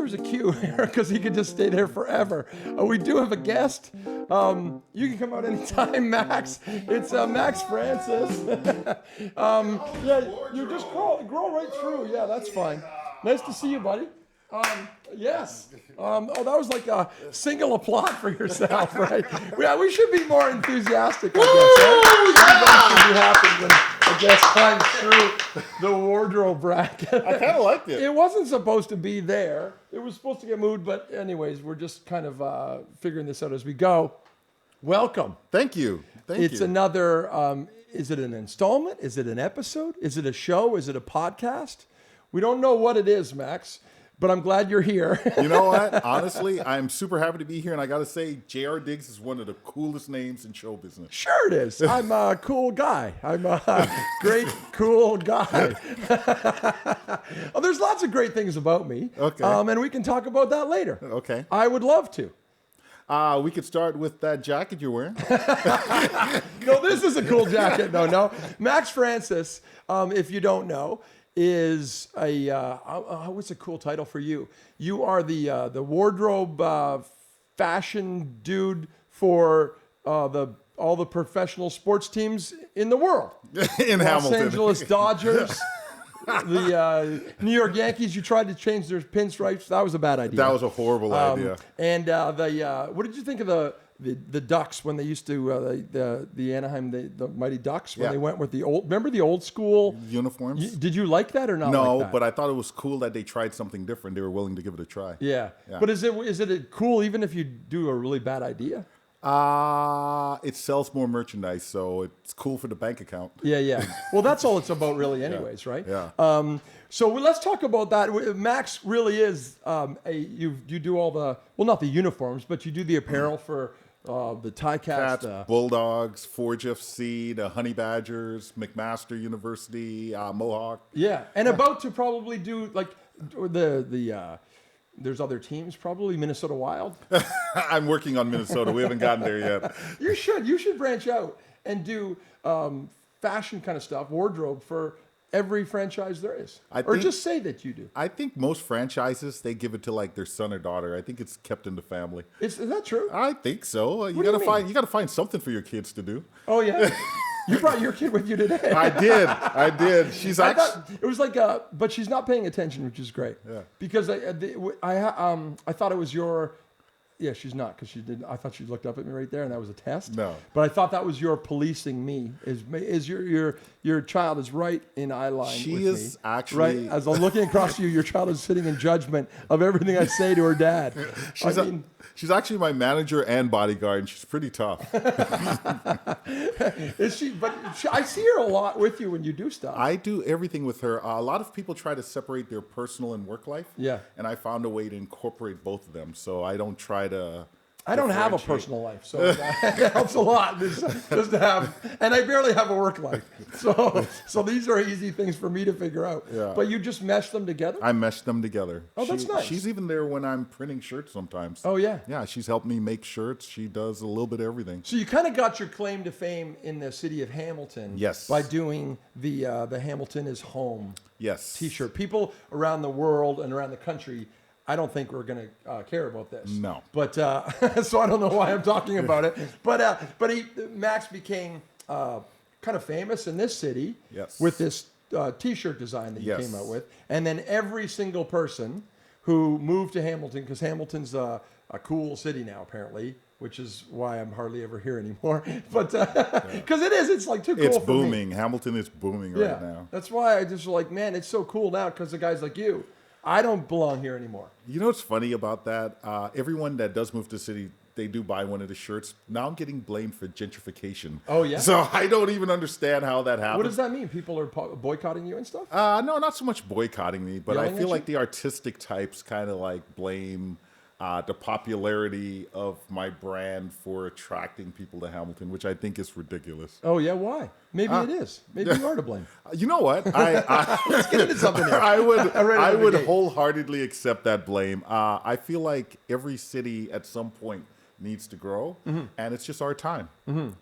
was a queue because he could just stay there forever. We do have a guest. You can come out anytime, Max. It's Max Francis. Yeah, you just grow right through. Yeah, that's fine. Nice to see you, buddy. Yes. That was like a single applaud for yourself, right? Yeah, we should be more enthusiastic, I guess. Right? Should be happy when a guest climbs through the wardrobe bracket. I kind of liked it. It wasn't supposed to be there. It was supposed to get moved, but anyways, we're just kind of figuring this out as we go. Welcome. Thank you. It's another, is it an installment? Is it an episode? Is it a show? Is it a podcast? We don't know what it is, Max. But I'm glad you're here. You know what? Honestly, I'm super happy to be here. And I got to say, JRDiGS is one of the coolest names in show business. Sure it is. I'm a cool guy. I'm a great, cool guy. Well, there's lots of great things about me. Okay. And we can talk about that later. Okay. I would love to. We could start with that jacket you're wearing. No, this is a cool jacket. No. Max Francis, if you don't know, is what's a cool title for you? You are the wardrobe fashion dude for all the professional sports teams in the world. In Hamilton. Los Angeles Dodgers, the New York Yankees. You tried to change their pinstripes. That was a bad idea. That was a horrible idea. And what did you think of the Ducks when they used to the Anaheim the Mighty Ducks when they went with the old school uniforms? Did you like that or not? No, like that? but I thought it was cool that they tried something different. They were willing to give it a try. Yeah. But is it cool even if you do a really bad idea? It sells more merchandise, so it's cool for the bank account. Yeah. Well, that's all it's about, really, anyways, right? Yeah. So let's talk about that. Max really is you do all not the uniforms, but you do the apparel for. The Ticats, Bulldogs, Forge FC, the Honey Badgers, McMaster University, Mohawk. Yeah, and about to probably do like there's other teams probably Minnesota Wild. I'm working on Minnesota. We haven't gotten there yet. You should branch out and do fashion kind of stuff, wardrobe for every franchise there is. Or just say that you do. I think most franchises, they give it to like their son or daughter. I think it's kept in the family. Is that true? I think so. You gotta find something for your kids to do. Oh yeah. You brought your kid with you today. I did. She's actually. It was like but she's not paying attention, which is great. Yeah. Because I thought it was your. Yeah, she's not because she didn't. I thought she looked up at me right there, and that was a test. No, but I thought that was your policing me. Is your child is right in eye line? She with is me, actually right. As I'm looking across you, your child is sitting in judgment of everything I say to her dad. She's actually my manager and bodyguard, and she's pretty tough. Is she? But I see her a lot with you when you do stuff. I do everything with her. A lot of people try to separate their personal and work life. Yeah. And I found a way to incorporate both of them, so I don't try to. I don't have a personal life, so it helps a lot just to have, and I barely have a work life. So these are easy things for me to figure out. Yeah. But you just mesh them together? I mesh them together. Oh, that's nice. She's even there when I'm printing shirts sometimes. Oh, yeah? Yeah, she's helped me make shirts. She does a little bit of everything. So you kind of got your claim to fame in the city of Hamilton. Yes. By doing the Hamilton is Home T-shirt. People around the world and around the country, I don't think we're going to care about this. No. But so I don't know why I'm talking about it. But Max became kind of famous in this city with this T-shirt design that you came out with. And then every single person who moved to Hamilton, because Hamilton's a cool city now apparently, which is why I'm hardly ever here anymore. But because it's like too cool it's for booming. me. Hamilton is booming right now. That's why I just like, man, it's so cool now because of guys like you. I don't belong here anymore. You know what's funny about that? Everyone that does move to the city, they do buy one of the shirts. Now I'm getting blamed for gentrification. Oh, yeah? So I don't even understand how that happens. What does that mean? People are boycotting you and stuff? No, not so much boycotting me, but Yelling I feel at like the artistic types kind of like blame the popularity of my brand for attracting people to Hamilton, which I think is ridiculous. Oh, yeah? Why? Maybe it is. Maybe you are to blame. You know what? Let's get into something here. I would wholeheartedly accept that blame. I feel like every city at some point needs to grow, and it's just our time.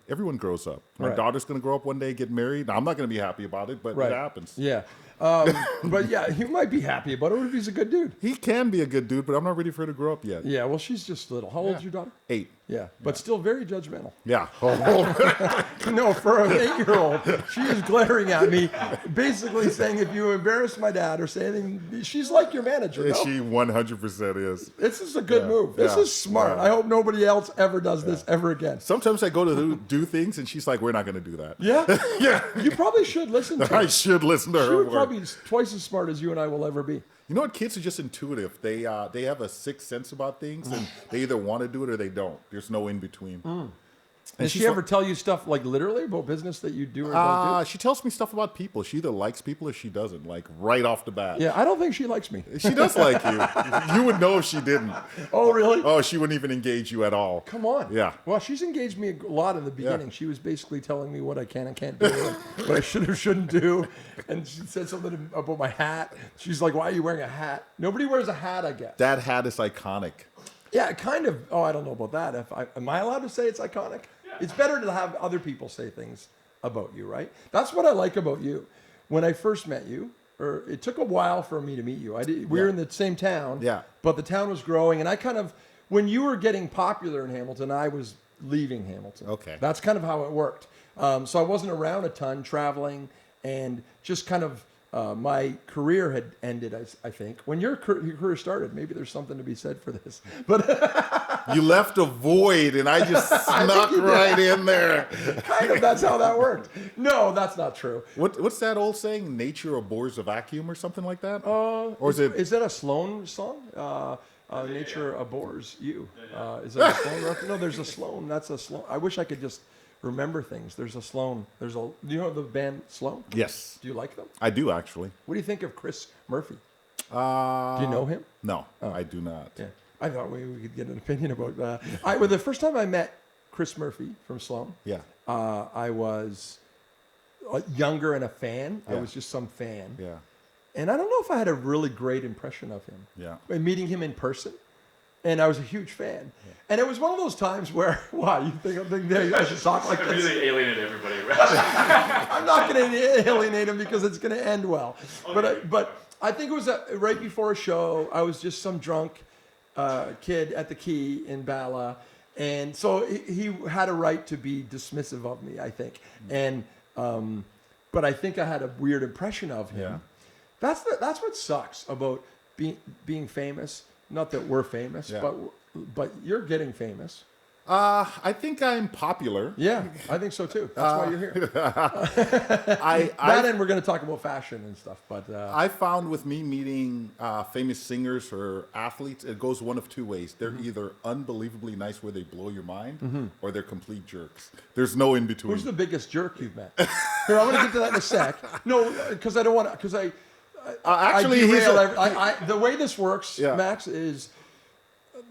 Everyone grows up. My daughter's going to grow up one day, get married. Now, I'm not going to be happy about it, but it happens. Yeah. But yeah, he might be happy about it. What if he's a good dude? He can be a good dude, but I'm not ready for her to grow up yet. Yeah, well, she's just little. How old's your daughter? 8. Yeah, but still very judgmental. Yeah. No, for an 8-year-old, she is glaring at me, basically saying, if you embarrass my dad or say anything, she's like your manager. No? She 100% is. This is a good move. This is smart. I hope nobody else ever does this ever again. Sometimes I go to do things, and she's like, we're not going to do that. Yeah? Yeah. You probably should listen to her. I should listen to her. She would probably be twice as smart as you and I will ever be. You know what? Kids are just intuitive. They have a sixth sense about things, and they either want to do it or they don't. There's no in between. Does she ever tell you stuff like literally about business that you do or don't do? She tells me stuff about people. She either likes people or she doesn't, like right off the bat. Yeah, I don't think she likes me. She does like you. You would know if she didn't. Oh, really? Oh, she wouldn't even engage you at all. Come on. Yeah. Well, she's engaged me a lot in the beginning. She was basically telling me what I can and can't do, and what I should or shouldn't do. And she said something about my hat. She's like, why are you wearing a hat? Nobody wears a hat, I guess. That hat is iconic. Yeah, kind of. Oh, I don't know about that. Am I allowed to say it's iconic? It's better to have other people say things about you, right? That's what I like about you. When I first met you, or it took a while for me to meet you. We were in the same town, but the town was growing, and I kind of, when you were getting popular in Hamilton, I was leaving Hamilton. Okay. That's kind of how it worked. So I wasn't around a ton, traveling, and just kind of my career had ended, I think. When your career started, maybe there's something to be said for this. But you left a void, and I just snuck right in there. Kind of, that's how that worked. No, that's not true. What's that old saying? Nature abhors a vacuum or something like that? Or is that a Sloan song? Nature abhors you. Is that a Sloan reference? No, there's a Sloan. That's a Sloan. I wish I could just remember things. There's a Sloan. Do you know the band Sloan? Yes. Do you like them? I do, actually. What do you think of Chris Murphy? Do you know him? No, I do not. Yeah. I thought we could get an opinion about that. Well, the first time I met Chris Murphy from Sloan, I was younger and a fan. I was just some fan. Yeah. And I don't know if I had a really great impression of him. Yeah. Meeting him in person. And I was a huge fan. Yeah. And it was one of those times where, wow, you think I should talk like this? Really alienate everybody. I'm not going to alienate him because it's going to end well. Okay. But I think it was right before a show. I was just some drunk kid at the Key in Bala. And so he had a right to be dismissive of me, I think. And but I think I had a weird impression of him. Yeah. That's what sucks about being famous. Not that we're famous, but you're getting famous. I think I'm popular. Yeah, I think so too. That's why you're here. And we're going to talk about fashion and stuff. But I found with me meeting famous singers or athletes, it goes one of two ways. They're either unbelievably nice where they blow your mind, or they're complete jerks. There's no in between. Who's the biggest jerk you've met? Here, I'm going to get to that in a sec. No, because I don't want to. Because actually, the way this works, Max, is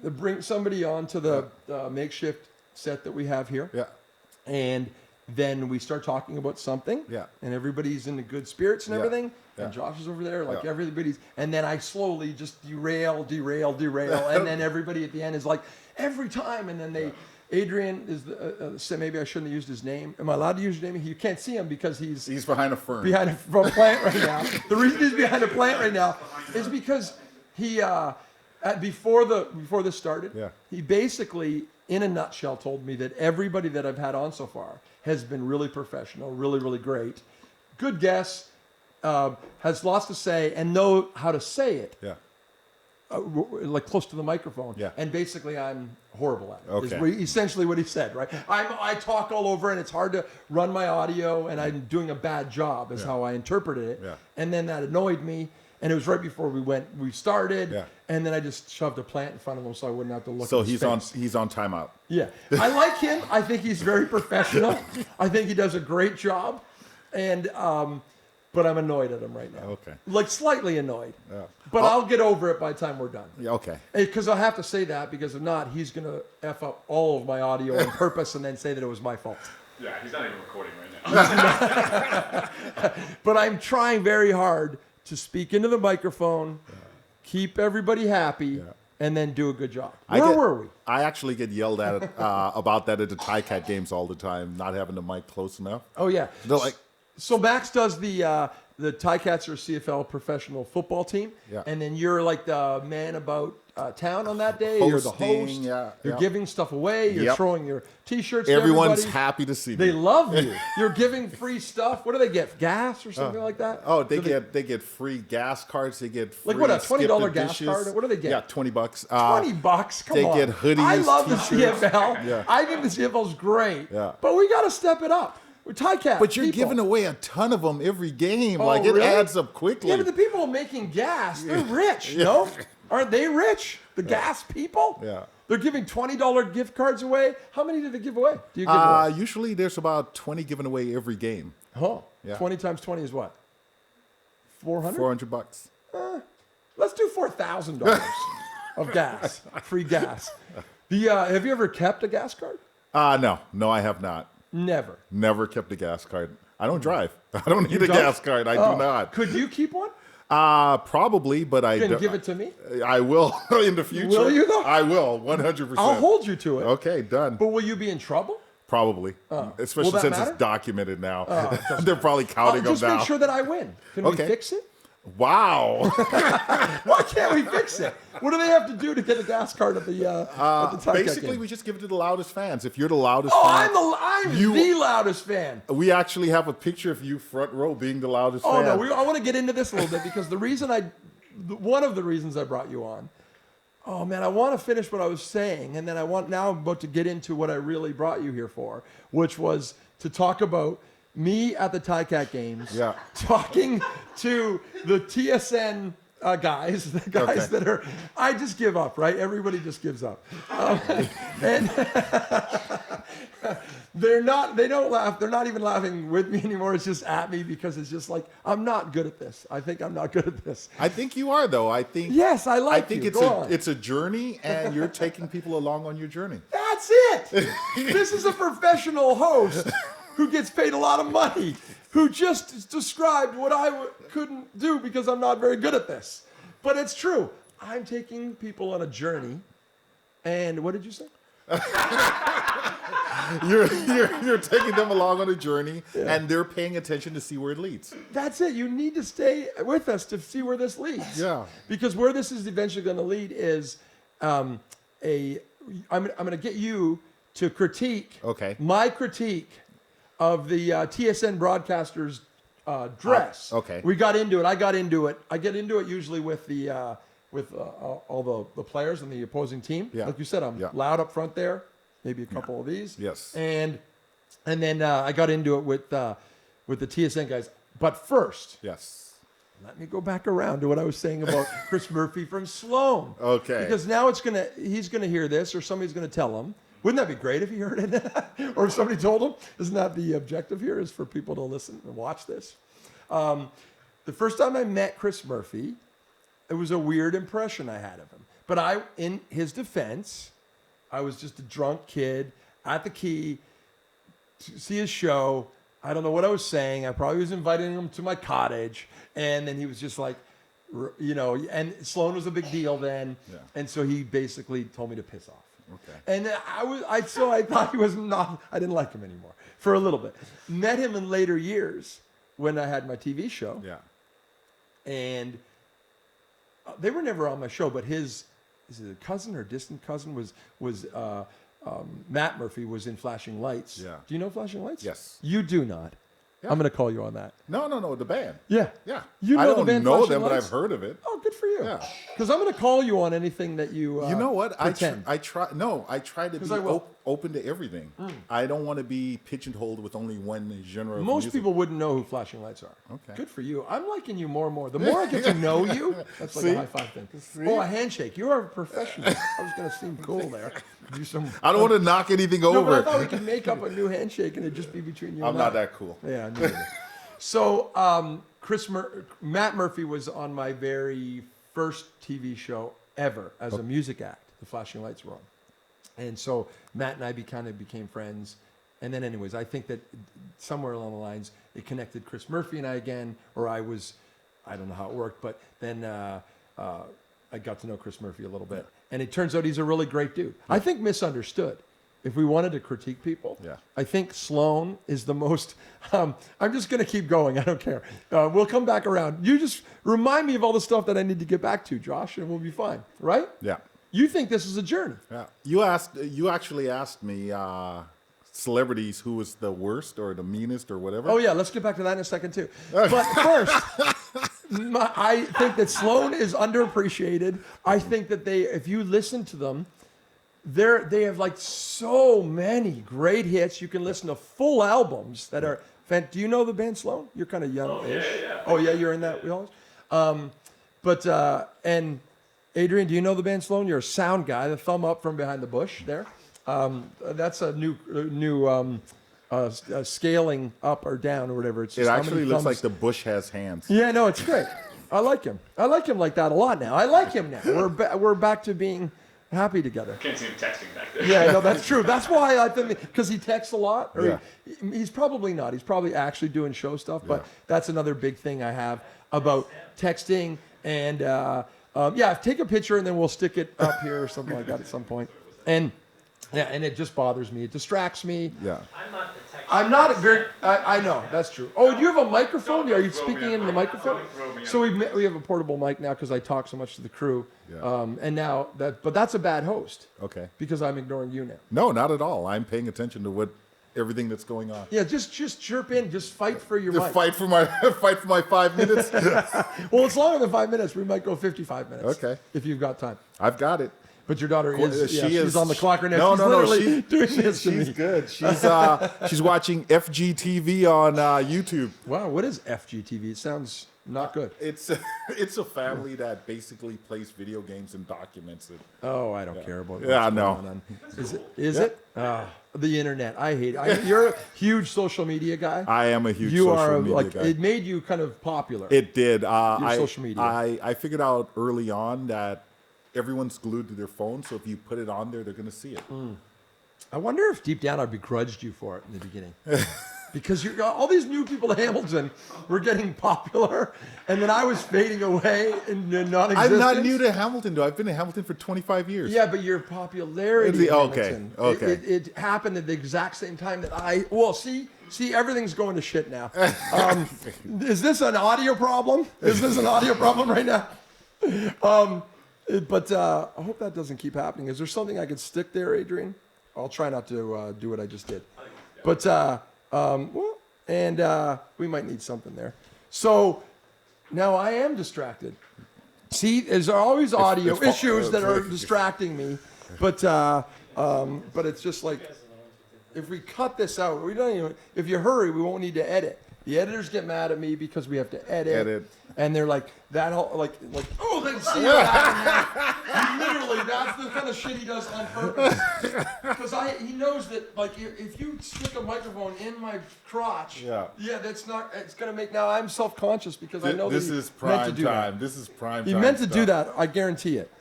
to bring somebody on to the makeshift set that we have here. Yeah. And then we start talking about something. Yeah. And everybody's in the good spirits and everything. Yeah. And Josh is over there, like everybody's. And then I slowly just derail. And then everybody at the end is like, every time. And then Adrian is maybe I shouldn't have used his name. Am I allowed to use your name? You can't see him because he's behind a fern. Behind a plant right now. The reason he's behind a plant right now is because he before this started, he basically, in a nutshell, told me that everybody that I've had on so far has been really professional, really, really great. Good guess, has lots to say and know how to say it. Yeah. Like close to the microphone. Yeah. And basically I'm horrible at it. Okay. Is essentially what he said, right? I talk all over and it's hard to run my audio and I'm doing a bad job is how I interpreted it. Yeah. And then that annoyed me. And it was right before we started. Yeah. And then I just shoved a plant in front of him so I wouldn't have to look So at his face. he's on timeout. Yeah. I like him. I think he's very professional. I think he does a great job. And but I'm annoyed at him right now. Okay. Like slightly annoyed. Yeah. But I'll get over it by the time we're done. Yeah, okay. Because I have to say that because if not, he's going to F up all of my audio on purpose and then say that it was my fault. Yeah, he's not even recording right now. But I'm trying very hard to speak into the microphone, keep everybody happy, and then do a good job. Where were we? I actually get yelled at about that at the Cat games all the time, not having the mic close enough. Oh, yeah. They're like, So Max does the the Ticats are a CFL professional football team, Yeah. and then you're like the man about town on that day. You're the Hosting, host. yeah, You're yeah. giving stuff away. You're Yep. throwing your T-shirts. To Everyone's everybody. happy to see They me. love you. You're giving free stuff. What do they get? Gas or something like that? Oh, Do they get free gas cards. They get free Like what, a $20 skip the gas dishes. card? What do they get? Yeah, $20. $20. Come they on. get hoodies, I love the T-shirts. CFL. Yeah. I think the CFL's great. Yeah. But we got to step it up. We're Ticats. But you're people. giving away a ton of them every game. Oh, Like, it really? adds up quickly. Yeah, but the people making gas, they're rich, no? Aren't they rich? The gas people? Yeah. They're giving $20 gift cards away. How many do they give away? Do you give away? Usually there's about 20 given away every game. Oh, Yeah. 20 times 20 is what? 400? $400. Let's do $4,000 of gas, free gas. Have you ever kept a gas card? No, I have not. Never. Never kept a gas card. I don't drive. I don't need a don't? gas card. I do not. Could you keep one? Probably, but I Can don't. give it to me? I will in the future. Will you, though? I will, 100%. I'll hold you to it. Okay, done. But will you be in trouble? Probably. Will Especially that since matter? it's documented now. They're probably counting them Just now. make sure that I win. Can we Okay. fix it? Wow. Why can't we fix it? What do they have to do to get a gas card at the Ticat Basically, game? we just give it to the loudest fans. If you're the loudest Oh, fan, I'm the loudest fan. we actually have a picture of you front row being the loudest Oh fan. no, I want to get into this a little bit because one of the reasons I brought you on. Oh man, I want to finish what I was saying, and then I'm about to get into what I really brought you here for, which was to talk about me at the Ticat games, Yeah. talking to the TSN guys, the guys that are. I just give up, right? Everybody just gives up, and they're not. They don't laugh. They're not even laughing with me anymore. It's just at me because it's just like I'm not good at this. I think I'm not good at this. I think you are, though. I think. Yes, I like I think you. it's Go on. it's a journey, and you're taking people along on your journey. That's it. This is a professional host who gets paid a lot of money, who just described what I couldn't do because I'm not very good at this. But it's true. I'm taking people on a journey. And what did you say? You're taking them along on a journey, and they're paying attention to see where it leads. That's it. You need to stay with us to see where this leads. Yeah. Because where this is eventually going to lead is I'm going to get you to critique my critique of the TSN broadcasters' dress. Okay. We got into it. I got into it. I get into it usually with the all the players and the opposing team. Yeah. Like you said, I'm loud up front there. Maybe a couple of these. Yes. And then I got into it with the TSN guys. But first, Yes. let me go back around to what I was saying about Chris Murphy from Sloan. Okay. Because now he's gonna hear this, or somebody's gonna tell him. Wouldn't that be great if he heard it, or if somebody told him? Isn't that the objective here? Is for people to listen and watch this. The first time I met Chris Murphy, it was a weird impression I had of him. But in his defense, I was just a drunk kid at the Key to see his show. I don't know what I was saying. I probably was inviting him to my cottage. And then he was just like, and Sloan was a big deal then. Yeah. And so he basically told me to piss off. Okay. And I thought he was not, I didn't like him anymore for a little bit. Met him in later years when I had my TV show. Yeah. And they were never on my show, but is it a cousin or distant cousin was Matt Murphy was in Flashing Lights. Yeah. Do you know Flashing Lights? Yes. You do not. Yeah. I'm going to call you on that. No, the band. Yeah. Yeah. You I know don't the band know Flashing them, but Lights? I've heard of it. Oh, good for you. Yeah. Because I'm going to call you on anything that you You know what? pretend. I try to 'Cause be I will. open to everything. I don't want to be pigeonholed with only one genre of Most music. people wouldn't know who Flashing Lights are. Okay. Good for you. I'm liking you more and more. The more I get to know you, that's like See? a high five thing. Oh, a handshake. You are a professional. I was going to seem cool there. Do some. I don't want to knock anything No, over. but I thought we could make up a new handshake and it'd just be between you I'm and not I. that cool. Yeah, neither. So Matt Murphy was on my very first TV show ever as a music act. The Flashing Lights were on. And so Matt and I became friends. And then anyways, I think that somewhere along the lines, it connected Chris Murphy and I again, or I don't know how it worked, but then I got to know Chris Murphy a little bit. And it turns out he's a really great dude. I think misunderstood. if we wanted to critique people, Yeah. I think Sloan is the most. I'm just going to keep going. I don't care. We'll come back around. You just remind me of all the stuff that I need to get back to, Josh, and we'll be fine. Right? Yeah. You think this is a journey? Yeah. You actually asked me celebrities who was the worst or the meanest or whatever. Oh yeah, let's get back to that in a second too. But first, I think that Sloan is underappreciated. I think that if you listen to them, they have like so many great hits. You can listen to full albums that are. Do you know the band Sloan? You're kind of young. Oh yeah. Oh yeah, you're in that wheelhouse. And Adrian, do you know the band Sloan? You're a sound guy. The thumb up from behind the bush there. That's a new scaling up or down or whatever. It's just It how actually many looks thumbs. like the bush has hands. Yeah, no, it's great. I like him. I like him like that a lot now. I like him now. We're back to being happy together. Can't see him texting back there. Yeah, no, that's true. That's why I think, because he texts a lot. Or Yeah. he's probably not. He's probably actually doing show stuff. But Yeah. that's another big thing I have about texting. And take a picture and then we'll stick it up here or something like that at some point. And it just bothers me. It distracts me. Yeah. I'm not a very. I know that's true. Oh, do you have a microphone? Are you speaking into the microphone? So we have a portable mic now because I talk so much to the crew. Yeah. And now but that's a bad host Okay. because I'm ignoring you now. No, not at all. I'm paying attention to everything that's going on. Yeah, just chirp in. Just fight for your mic. Fight for my 5 minutes. Well, it's longer than 5 minutes. We might go 55 minutes. Okay. If you've got time. I've got it. But your daughter she's is on the clock right now. No, she's no, literally doing this to She's me. good. She's watching FGTV on YouTube. Wow, what is FGTV? It sounds not good. It's a family that basically plays video games and documents it. Oh, I don't care about what's Yeah, going no. on. Is it? The internet. I hate it. You're a huge social media guy. I am a huge You social are media guy. it made you kind of popular. It did. social media. I figured out early on that everyone's glued to their phone, so if you put it on there, they're going to see it. I wonder if deep down I begrudged you for it in the beginning. Because all these new people to Hamilton were getting popular, and then I was fading away in non-existence. I'm not new to Hamilton, though. I've been in Hamilton for 25 years. Yeah, but your popularity in Okay, Hamilton, okay. it happened at the exact same time that see, everything's going to shit now. Is this an audio problem? Is this an audio problem right now? But I hope that doesn't keep happening. Is there something I could stick there, Adrian? I'll try not to do what I just did. But, we might need something there. So now I am distracted. See, there's always audio issues that are distracting me. But it's just like, if we cut this out, if you hurry, we won't need to edit. The editors get mad at me because we have to edit. And they're like, that whole, like, oh, they see that. Literally, that's the kind of shit he does on purpose. Because he knows that, like, if you stick a microphone in my crotch, it's going to make, now I'm self-conscious because I know this that is he meant to prime do time. that. This is prime He time. meant to do that, I guarantee it.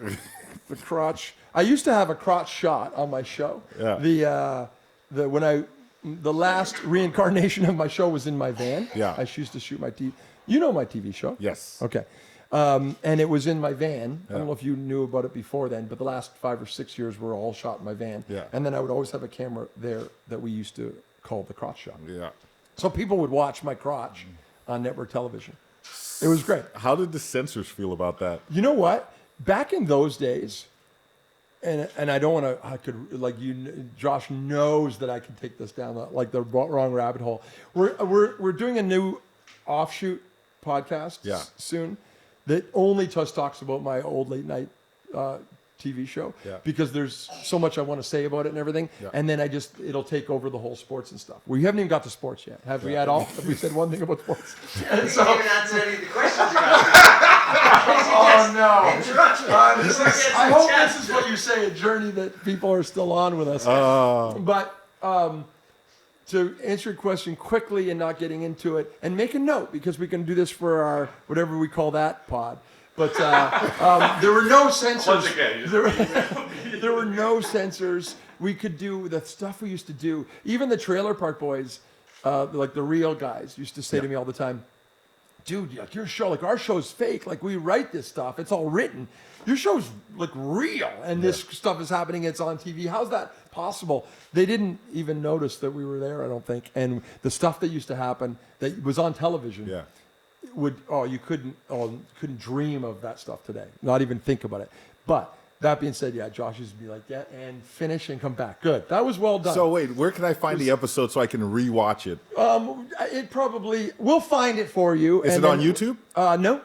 The crotch. I used to have a crotch shot on my show. Yeah. The last reincarnation of my show was in my van. Yeah. I used to shoot my TV. You know my TV show? Yes. Okay. And it was in my van. I don't know if you knew about it before then, but the last 5 or 6 years were all shot in my van. Yeah. And then I would always have a camera there that we used to call the crotch shot. Yeah. So people would watch my crotch on network television. It was great. How did the censors feel about that? You know what? Back in those days, and I don't want to. I could Josh knows that I can take this down like the wrong rabbit hole. We're doing a new offshoot podcast soon that only just talks about my old late night TV show because there's so much I want to say about it and everything. Yeah. And then it'll take over the whole sports and stuff. We haven't even got to sports yet. Have we at all? Have we said one thing about sports? And so, even answer any of the questions you got. Oh no! I hope chance. this is what you say, a journey that people are still on with us. But to answer your question quickly and not getting into it, and make a note because we can do this for our whatever we call that pod. But there were no censors. Once again, There were no censors. We could do the stuff we used to do. Even the Trailer Park Boys, like the real guys, used to say to me all the time, dude, like your show, like our show's fake. Like we write this stuff, it's all written. Your show's like real, and this stuff is happening. It's on TV. How's that possible? They didn't even notice that we were there, I don't think. And the stuff that used to happen that was on television, you couldn't dream of that stuff today. Not even think about it. But that being said, Josh used to be like, and finish and come back. Good. That was well done. So wait, where can I find the episode so I can rewatch it? We'll find it for you. Is it on YouTube? No.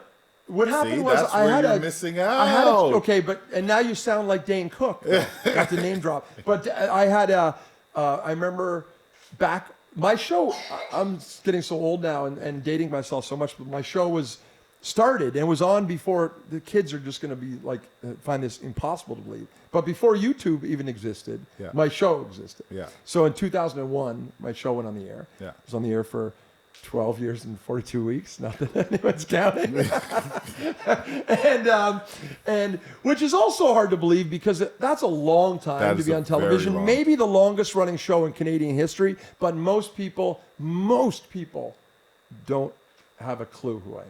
What happened was that's where you're missing out. And now you sound like Dane Cook. Got the name drop. But I remember back, my show, I'm getting so old now and dating myself so much, but my show was started and was on before the kids are just going to be like, find this impossible to believe. But before YouTube even existed, my show existed. Yeah. So in 2001, my show went on the air. Yeah. It was on the air for 12 years and 42 weeks. Not that anyone's counting. and which is also hard to believe because that's a long time to be on television. Maybe the longest running show in Canadian history, but most people don't have a clue who I am.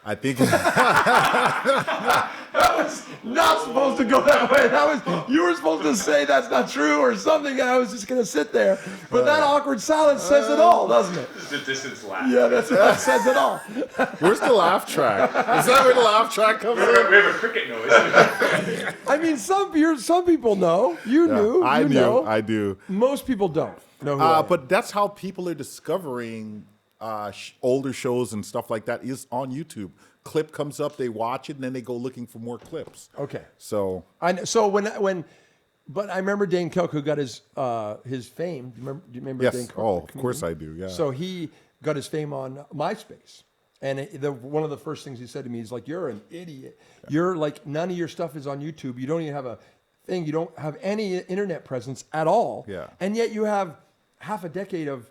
I think that was not supposed to go that way. You were supposed to say that's not true or something, and I was just going to sit there. But that awkward silence says it all, doesn't it? It's a distance laugh. Yeah, that says it all. Where's the laugh track? Is that where the laugh track comes in? We have a cricket noise. I mean, some people know. You knew. I knew. I do. Most people don't know who I am. But that's how people are discovering older shows and stuff like that is on YouTube. Clip comes up, they watch it, and then they go looking for more clips. Okay. So but I remember Dane Cook, who got his fame. Do you remember yes. Dane Cook? Oh, of course I do. Yeah. So he got his fame on MySpace, and one of the first things he said to me is like, "You're an idiot. Yeah. You're like none of your stuff is on YouTube. You don't even have a thing. You don't have any internet presence at all. Yeah. And yet you have half a decade of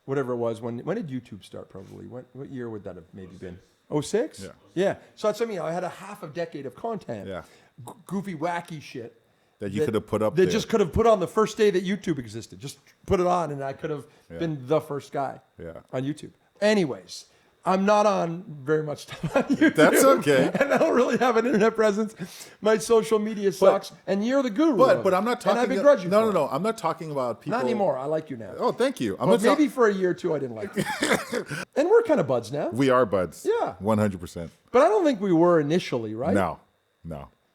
whatever it was. When did YouTube start? Probably. What year would that have maybe been? 06? Yeah. Yeah. So that's something, I had a half a decade of content. Yeah. Goofy, wacky shit. That you could have put up That there. just could have put on the first day that YouTube existed. Just put it on and I could have been the first guy on YouTube. Anyways, I'm not on very much stuff on YouTube. That's okay. And I don't really have an internet presence. My social media sucks. And you're the guru. But I'm not talking. And I begrudge you. No. I'm not talking about people. Not anymore. I like you now. Oh, thank you. Maybe for a year or two I didn't like you. And we're kind of buds now. We are buds. Yeah. 100%. But I don't think we were initially, right? No.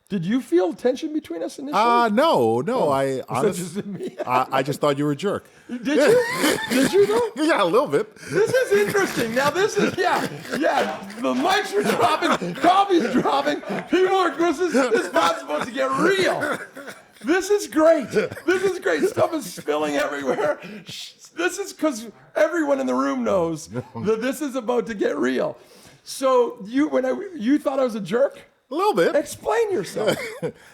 Did you feel tension between us initially? No. Oh, I honestly, me? I just thought you were a jerk. Did you? Did you though? Yeah, a little bit. This is interesting. Now this is The mics are dropping, coffee's dropping. People are. This is not supposed to get real. This is great. Stuff is spilling everywhere. This is because everyone in the room knows that this is about to get real. So you thought I was a jerk? A little bit. Explain yourself.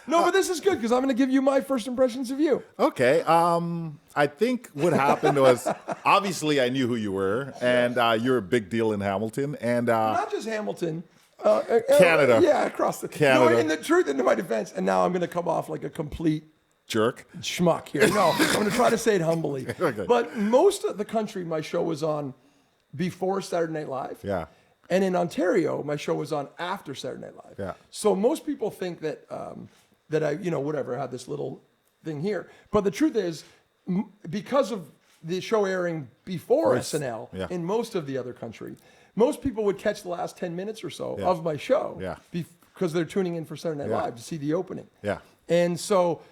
No, but this is good because I'm going to give you my first impressions of you. Okay. I think what happened was obviously I knew who you were, and you're a big deal in Hamilton, and not just Hamilton. Canada. Across the Canada. No, in the truth, into my defense, and now I'm going to come off like a complete jerk schmuck here. No, I'm going to try to say it humbly. Okay. But most of the country, my show was on before Saturday Night Live. Yeah. And in Ontario, my show was on after Saturday Night Live. Yeah. So most people think that that I, had this little thing here. But the truth is, because of the show airing before SNL in most of the other country, most people would catch the last 10 minutes or so of my show because they're tuning in for Saturday Night Live to see the opening. Yeah. And so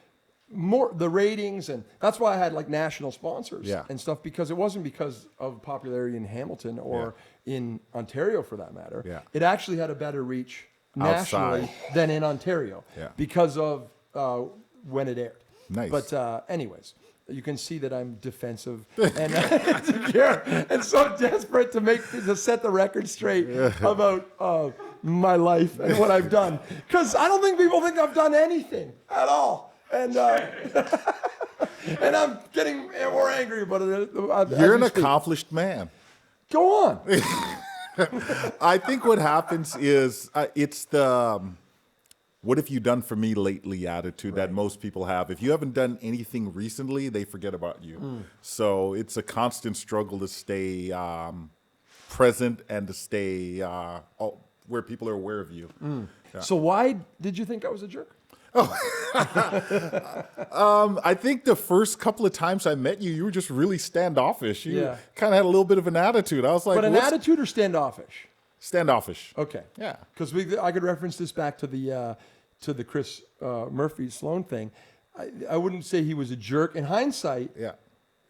the ratings, and that's why I had like national sponsors and stuff, because it wasn't because of popularity in Hamilton or in Ontario for that matter. Yeah. It actually had a better reach nationally than in Ontario because of when it aired. Nice. But anyways, you can see that I'm defensive and insecure and so desperate to set the record straight about my life and what I've done. Because I don't think people think I've done anything at all. And and I'm getting more angry about it. You're an accomplished man. Go on. I think what happens is it's the what have you done for me lately attitude that most people have. If you haven't done anything recently, they forget about you. So it's a constant struggle to stay present and to stay where people are aware of you. Yeah. So why did you think I was a jerk? I think the first couple of times I met you, you were just really standoffish. You Yeah. kind of had a little bit of an attitude. I was like, But an "What's attitude or standoffish? standoffish?" Okay. Yeah. Because I could reference this back to the Chris Murphy Sloan thing. I wouldn't say he was a jerk. In hindsight, Yeah.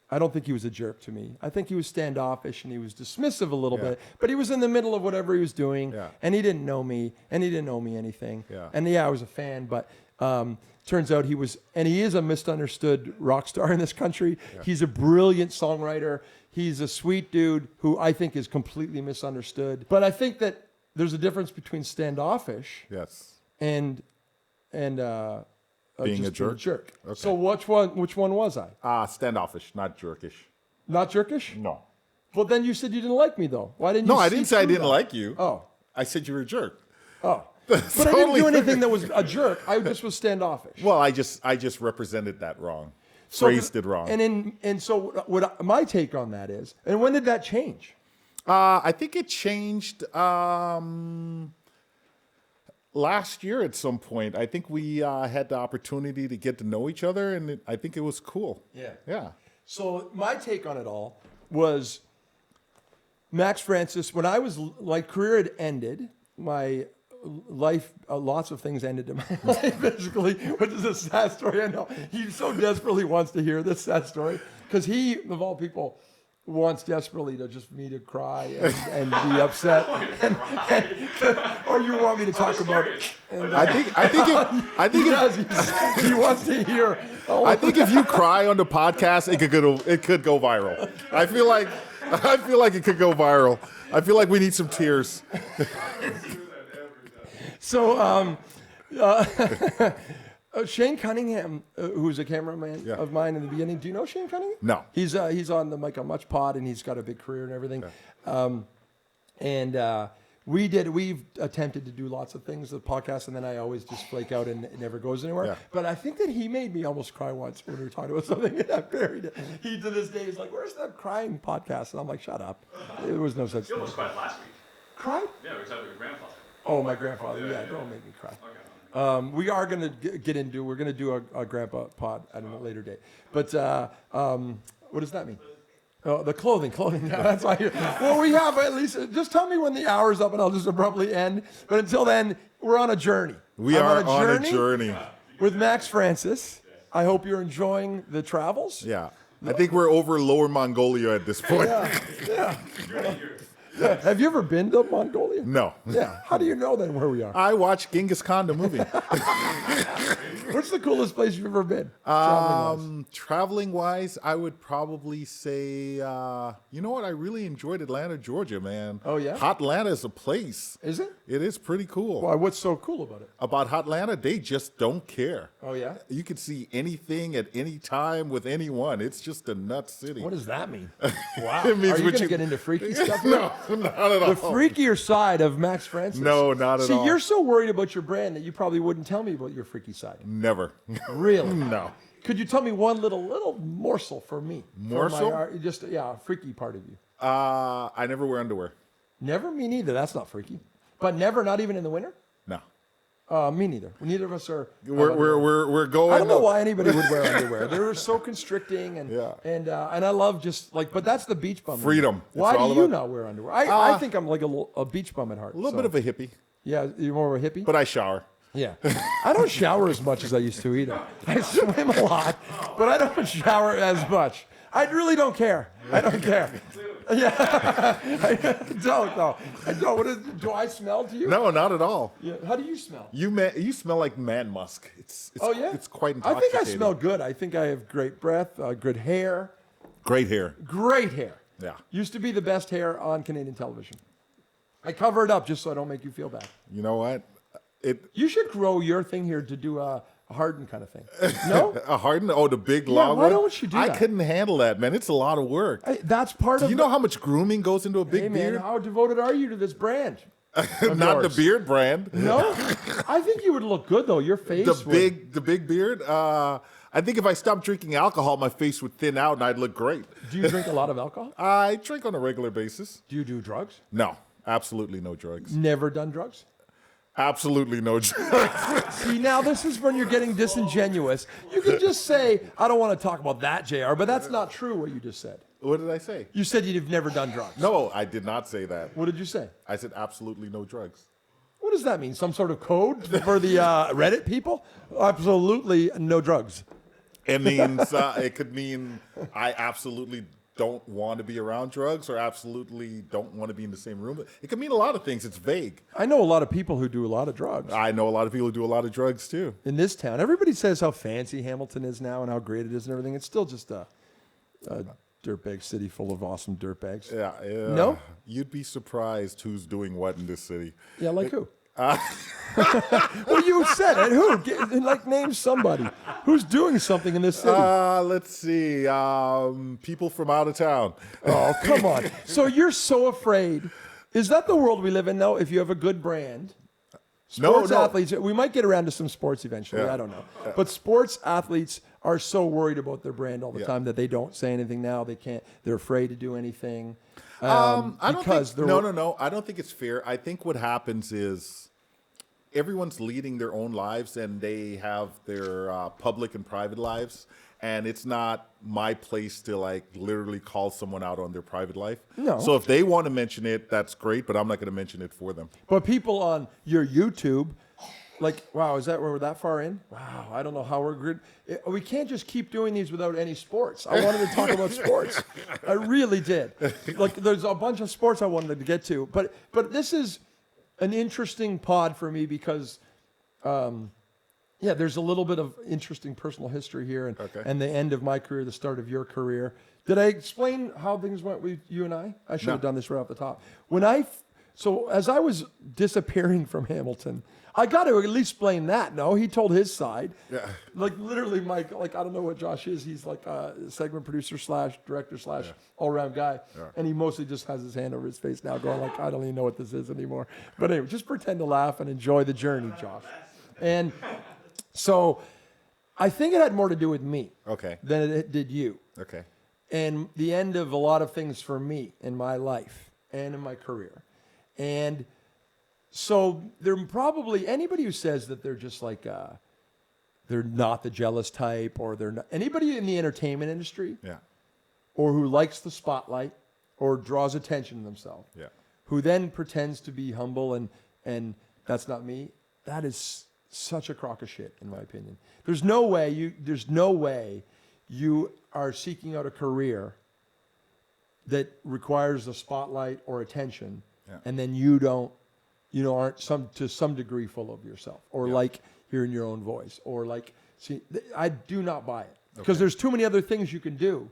I don't think he was a jerk to me. I think he was standoffish and he was dismissive a little Yeah. bit. But he was in the middle of whatever he was doing, Yeah. and he didn't know me, and he didn't know me anything. Yeah. And I was a fan, but turns out he is a misunderstood rock star in this country. Yeah. He's a brilliant songwriter. He's a sweet dude who I think is completely misunderstood. But I think that there's a difference between standoffish Yes. and Being just a jerk? Okay. So which one was I? Standoffish, not jerkish. Not jerkish? No. Well, then you said you didn't like me, though. Why didn't you? No, I see didn't say I through didn't that? like you. Oh, I said you were a jerk. oh. But I didn't Totally do anything different. that was a jerk. I just was standoffish. Well, I just represented that wrong. Phrased it wrong. And so my take on that is, and when did that change? I think it changed last year at some point. I think we had the opportunity to get to know each other, and I think it was cool. Yeah. Yeah. So my take on it all was Max Francis. When I was career had ended, my life, lots of things ended in my life, basically, which is a sad story. I know he so desperately wants to hear this sad story because he, of all people, wants desperately to just me to cry and be upset, or you want me to talk about it. And, he wants to hear. I think if you cry on the podcast, it could go viral. I feel like it could go viral. I feel like we need some tears. So, Shane Cunningham, who's a cameraman of mine in the beginning. Do you know Shane Cunningham? No. He's on the Mike on Much pod, and he's got a big career and everything. Yeah. We've attempted to do lots of things, the podcast, and then I always just flake out and it never goes anywhere. Yeah. But I think that he made me almost cry once when we were talking about something, and I buried it. He, to this day, is like, "Where's that crying podcast?" And I'm like, "Shut up. There was no such You thing." almost cried last week. Cried? Yeah, we were talking about your grandfather. Oh, my grandfather. Yeah, don't make me cry. We are going to we're going to do a grandpa pod at a later date. But what does that mean? Oh, the clothing. Yeah, that's why. Well, we have at least, just tell me when the hour's up and I'll just abruptly end. But until then, we're on a journey. We are on a journey. With Max Francis. I hope you're enjoying the travels. Yeah. I think we're over Lower Mongolia at this point. Yeah. Have you ever been to Mongolia? No. Yeah. How do you know then where we are? I watched Genghis Khan the movie. What's the coolest place you've ever been? Traveling wise, I would probably say, you know what? I really enjoyed Atlanta, Georgia, man. Oh, yeah? Hotlanta is a place. Is it? It is pretty cool. Why? What's so cool about it? About Hotlanta, they just don't care. Oh, yeah? You can see anything at any time with anyone. It's just a nut city. What does that mean? Wow. It means Are you what going to get into freaky stuff? No, not at all. The freakier side of Max Francis. No, not at all. See, you're so worried about your brand that you probably wouldn't tell me about your freaky side. Never. Really? No. Could you tell me one little morsel for me? Morsel? For a freaky part of you. I never wear underwear. Never? Me neither. That's not freaky. But never, not even in the winter? No. Me neither. Neither of us are. We're going. I don't know why anybody would wear underwear. They're so constricting, and I love just but that's the beach bum. Freedom. Why It's all do you about- not wear underwear? I think I'm like a beach bum at heart. A little bit of a hippie, Yeah, you're more of a hippie. but I shower. Yeah, I don't shower as much as I used to either. I swim a lot, but I don't shower as much. I really don't care. I don't care. Yeah, I don't though. I don't. Do I smell to you? No, not at all. Yeah. How do you smell? You smell like man musk. It's Oh yeah. It's quite I intoxicating. think I smell good. I think I have great breath, good hair. Great hair. Great hair. Yeah. Used to be the best hair on Canadian television. I cover it up just so I don't make you feel bad. You know what? You should grow your thing here to do a Harden kind of thing. No? A Harden? Oh, the big Yeah, long why one? don't you do that? I couldn't handle that, man. It's a lot of work. That's part Do of you know how much grooming goes into a big Hey, man, beard? how devoted are you to this brand? of Not yours? the beard brand. No? I think you would look good, though. Your face The big beard. I I think if I stopped drinking alcohol, my face would thin out and I'd look great. Do you drink a lot of alcohol? I drink on a regular basis. Do you do drugs? No, absolutely no drugs. Never done drugs? Absolutely no drugs. See, now this is when you're getting disingenuous. You can just say, I don't want to talk about that, JR, but that's not true what you just said. What did I say? You said you've never done drugs. No, I did not say that. What did you say? I said absolutely no drugs. What does that mean? Some sort of code for the Reddit people? Absolutely no drugs. It means, it could mean I absolutely don't want to be around drugs or absolutely don't want to be in the same room. It could mean a lot of things. It's vague. I know a lot of people who do a lot of drugs. I know a lot of people who do a lot of drugs too. In this town, everybody says how fancy Hamilton is now and how great it is and everything. It's still just a dirtbag city full of awesome dirtbags. Yeah. No? You'd be surprised who's doing what in this city. Yeah, like who? Well, you said it. Who? Like, name somebody. Who's doing something in this city? Let's see. People from out of town. Oh, come on. So you're so afraid. Is that the world we live in, though? If you have a good brand, sports athletes, we might get around to some sports eventually. Yeah. I don't know. But sports athletes are so worried about their brand all the time that they don't say anything now. They can't. They're afraid to do anything. I don't think, no. I don't think it's fair. I think what happens is everyone's leading their own lives and they have their public and private lives. And it's not my place to like literally call someone out on their private life. No. So if they want to mention it, that's great, but I'm not going to mention it for them. But people on your YouTube, like, wow, is that we're that far in? Wow, I don't know how we're good. We can't just keep doing these without any sports. I wanted to talk about sports. I really did. Like, there's a bunch of sports I wanted to get to. But this is an interesting pod for me because, there's a little bit of interesting personal history here and the end of my career, the start of your career. Did I explain how things went with you and I? I should have done this right off the top. So as I was disappearing from Hamilton, I got to at least explain that. No, he told his side. Yeah. Like literally, Mike. Like I don't know what Josh is. He's like a segment producer / director / all around guy, and he mostly just has his hand over his face now, going like, I don't even know what this is anymore. But anyway, just pretend to laugh and enjoy the journey, Josh. And so, I think it had more to do with me. Than it did you. And the end of a lot of things for me in my life and in my career, and. So there probably anybody who says that they're just like they're not the jealous type, or they're not anybody in the entertainment industry, or who likes the spotlight or draws attention to themselves, who then pretends to be humble and that's not me. That is such a crock of shit, in my opinion. There's no way you are seeking out a career that requires the spotlight or attention, and then you don't. Aren't to some degree full of yourself, or like hearing your own voice, or like, see, I do not buy it because there's too many other things you can do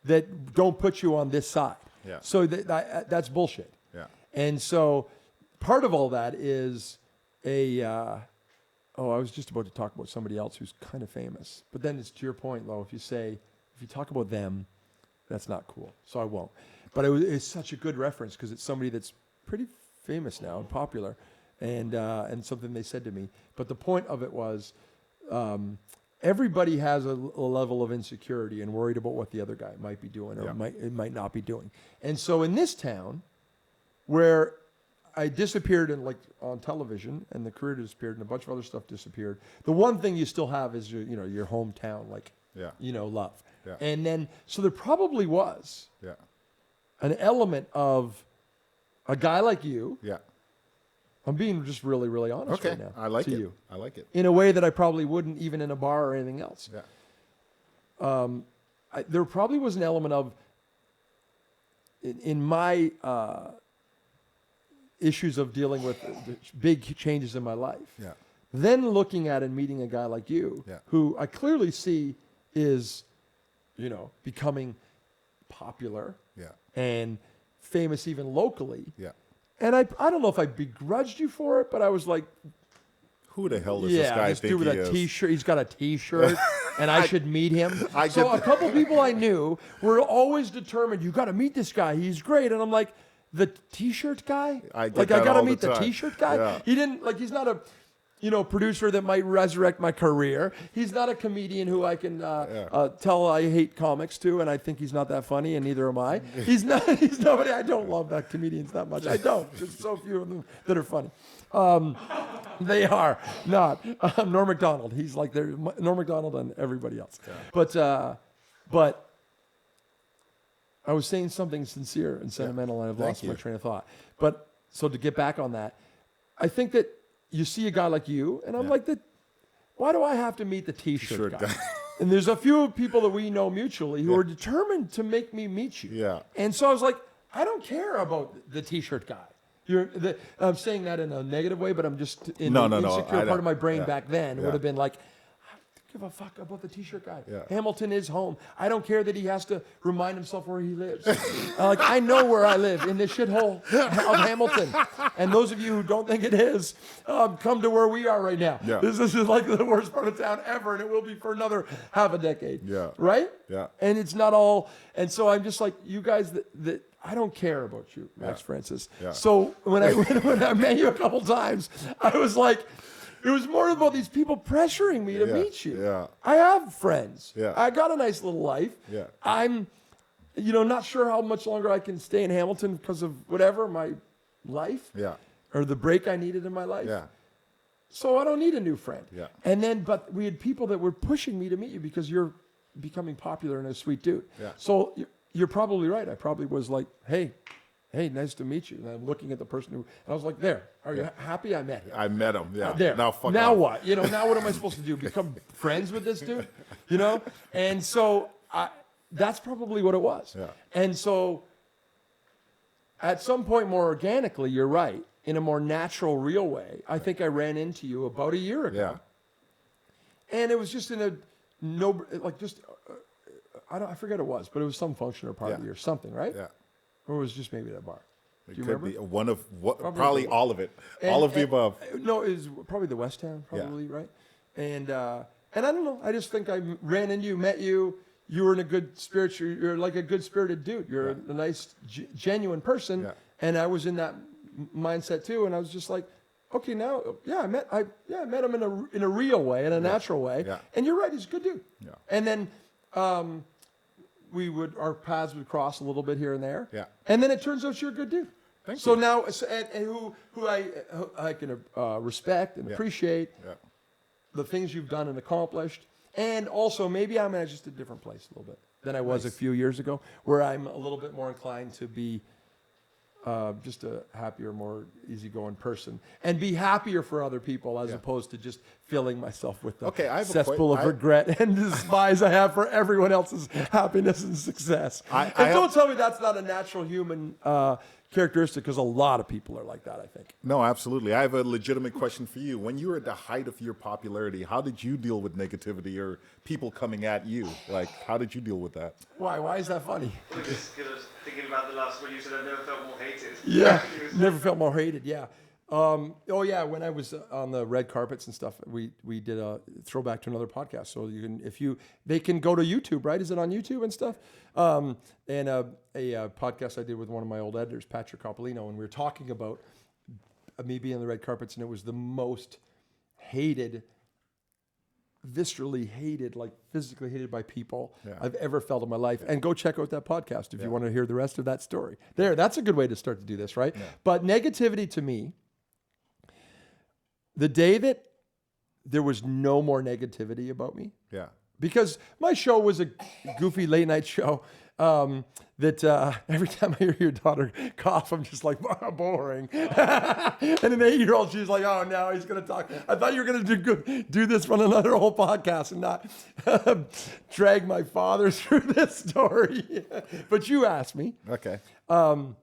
that don't put you on this side. So that's bullshit. And so part of all that is I was just about to talk about somebody else who's kind of famous, but then it's to your point, though. If you talk about them, that's not cool. So I won't. But it's such a good reference because it's somebody that's pretty famous now and popular, and something they said to me. But the point of it was, everybody has a level of insecurity and worried about what the other guy might be doing or might not be doing. And so in this town, where I disappeared on television, and the career disappeared, and a bunch of other stuff disappeared, the one thing you still have is your hometown, love. And then so there probably was an element of a guy like you. I'm being just really, really honest right now. I like it. I like it. In a way that I probably wouldn't even in a bar or anything else. There probably was an element of, in my issues of dealing with big changes in my life, then looking at and meeting a guy like you, who I clearly see is, becoming popular and famous even locally. And I don't know if I begrudged you for it, but I was like, who the hell does this guy this think dude with he a is? T-shirt. He's got a T-shirt, and I should meet him. So a couple people I knew were always determined, you got to meet this guy. He's great. And I'm like, the T-shirt guy? I got to meet the T-shirt guy? He didn't, he's not producer that might resurrect my career. He's not a comedian who I can tell I hate comics to, and I think he's not that funny, and neither am I. He's nobody. I don't love that comedians that much. I don't. There's so few of them that are funny. They are not. Norm Macdonald. He's like Norm Macdonald and everybody else. Yeah. But I was saying something sincere and sentimental, and I've lost my train of thought. But so to get back on that, I think that you see a guy like you, and I'm like, why do I have to meet the T-shirt guy? And there's a few people that we know mutually who are determined to make me meet you. Yeah. And so I was like, I don't care about the T-shirt guy. I'm saying that in a negative way, but I'm just in the insecure part of my brain back then. It would have been like, give a fuck about the T-shirt guy. Yeah. Hamilton is home. I don't care that he has to remind himself where he lives. I know where I live, in the shithole of Hamilton. And those of you who don't think it is, come to where we are right now. Yeah. This is like the worst part of town ever, and it will be for another half a decade. Yeah. Right? Yeah. And it's not all. And so I'm just like, you guys that I don't care about you, Max Francis. Yeah. So when I met you a couple times, I was like, it was more about these people pressuring me to meet you. Yeah. I have friends. Yeah. I got a nice little life. Yeah. I'm, not sure how much longer I can stay in Hamilton because of whatever, my life. Yeah. Or the break I needed in my life. Yeah. So I don't need a new friend. Yeah. But we had people that were pushing me to meet you because you're becoming popular and a sweet dude. Yeah. So you're probably right. I probably was like, hey, nice to meet you. And I'm looking at the person and I was like, there. Are you happy I met him? I met him, yeah. There. Now fuck Now off. what? Now what am I supposed to do? Become friends with this dude? And so that's probably what it was. Yeah. And so at some point more organically, you're right, in a more natural, real way, I think I ran into you about a year ago. Yeah. And it was just in I forget what it was, but it was some function or party or something, right? Yeah. Or it was just maybe that bar. Do you remember? Be one of probably all of it, all of the above. No, it was probably the West Town, probably, right? And I don't know. I just think I ran into you, met you. You were in a good spirit. You're like a good spirited dude. You're a nice, genuine person. Yeah. And I was in that mindset too. And I was just like, okay, now, I met him in a real way, in a natural way. Yeah. And you're right, he's a good dude. Yeah. And then our paths would cross a little bit here and there. Yeah. And then it turns out you're a good dude. Thank you. So now, and who I can respect and appreciate the things you've done and accomplished. And also, maybe I'm at just a different place a little bit than I was a few years ago, where I'm a little bit more inclined to be just a happier, more easygoing person, and be happier for other people as opposed to just filling myself with the cesspool of regret and despise I have for everyone else's happiness and success. Don't tell me that's not a natural human characteristic, because a lot of people are like that, I think. No, absolutely. I have a legitimate question for you. When you were at the height of your popularity, how did you deal with negativity or people coming at you? Like, how did you deal with that? Why? Why is that funny? Just because I was thinking about the last one you said, I've never felt more hated. Yeah, never felt more hated, yeah. When I was on the red carpets and stuff, we did a throwback to another podcast. So they can go to YouTube, right? Is it on YouTube and stuff? And a podcast I did with one of my old editors, Patrick Coppolino, and we were talking about me being on the red carpets, and it was the most hated, viscerally hated, like physically hated by people I've ever felt in my life. And go check out that podcast if you want to hear the rest of that story. That's a good way to start to do this, right? Yeah. But negativity to me, the day that there was no more negativity about me, because my show was a goofy late night show that every time I hear your daughter cough, I'm just like, boring. And an 8-year-old, she's like, oh, now he's going to talk. I thought you were going to do this on another whole podcast and not drag my father through this story. But you asked me. Okay. When